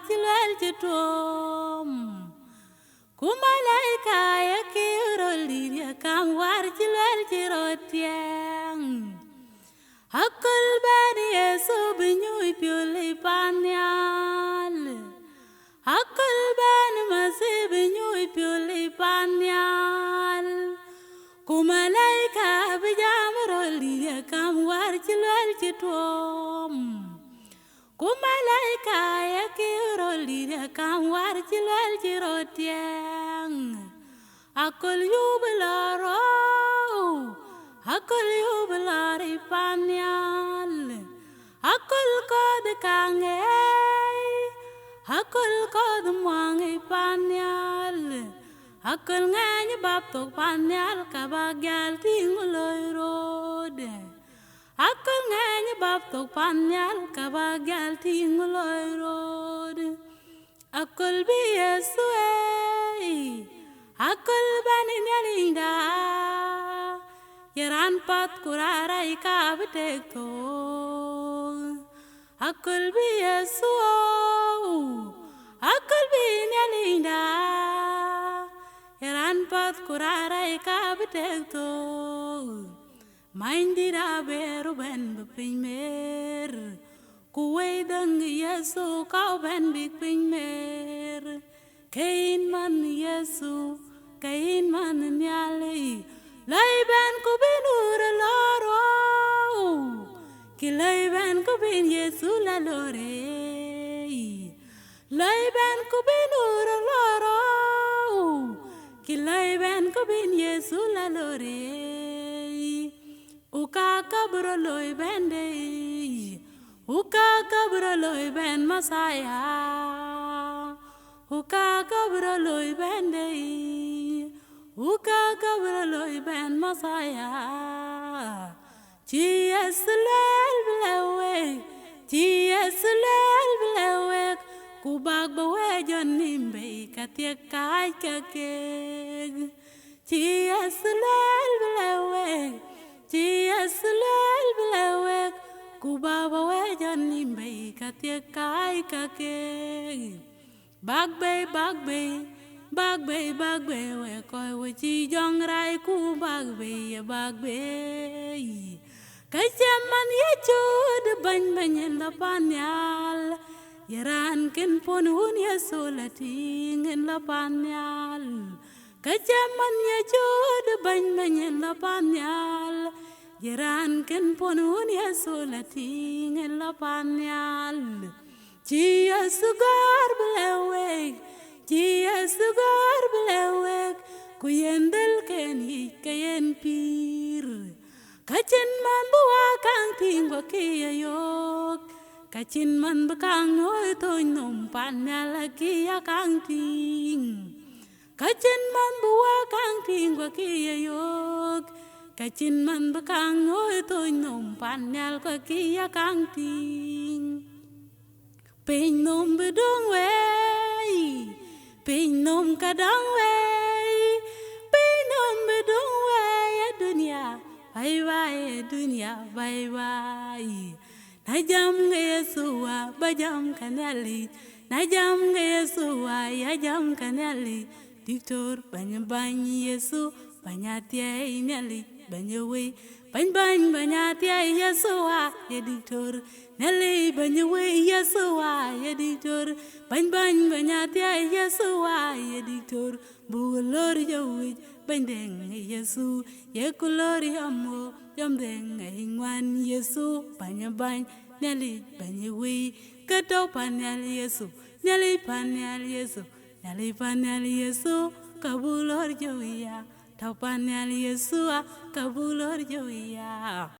chilwel chitom kumalaika ya kiroliria kam war chilwel chirotiang hakul bani Yesu binyui piuli panyal hakul bani masih binyui piuli panyal kumalaika bijam roliria kam war chilwel chitom kumalaika ya kiroliria kam war chilwel chirotiang akul yubilaro akul yubilari panyal akul kod kange akul kod mwangi panyal akul ngany baptok panyal kabagyal tinguloy rode akul ngany baptok panyal kabagyal tinguloy rode akul bi Yesu akul bani nyalinda yaran pat kurara ikabitek to akul bi Yesu akul bi nyalinda yaran pat kurara ikabitek to mindira beru ben bipinmer kuwei dang Yesu kau ben bipinmer kain man Yesu kain man nyali lai ben ku binur loro kilai ben ku bin Yesu la lore lai ben ku binur loro kilai ben ku bin Yesu la lore uka kabro loy bende uka kabro loy ben Masaya uka kabro loy bende uka kabro loy ben Masaya Yesulel blewe Yesulel blewe kubag bawe jonimbe katia kai kakeg Yesulel blewe Yesulel blewe kubag bawe jonimbe katia kai kakeg bagbe we koi we chi jong rai ku bagbe kachaman ye chud ban la panyal yaran ken ponun ye solating en la panyal kachaman ye chud ban la panyal yaran ken ponun ye solating en la panyal chi asugar blewe Yesugar blewek kuyendel ken kayen pir kachin man buwa kang tingwa kiya yok kachin man bakang noy toy nom panyala kiya kang ting kachin man buwa kang tingwa kiya yok kachin man bakang noy toy nom panyal kwa kiya kang ting pin nom bedong wey pin nom kadang wey pin nom bedong wey dunia bye bye dunia bye bye najam Yesua bajam kanali najam Yesua ya jam kanali diktor bany Yesu banyatia inali banyewe banyatia Yesua ya diktor nali banyewe Yesua ya diktor banyatia Yesua ya diktor bulor jawi bandeng Yesu ya kulori amo jamdeng ingwan Yesu bany nali banyewe kato panal Yesu nali panal Yesu kabulor jawi ya tau panal Yesu kabulor jawi ya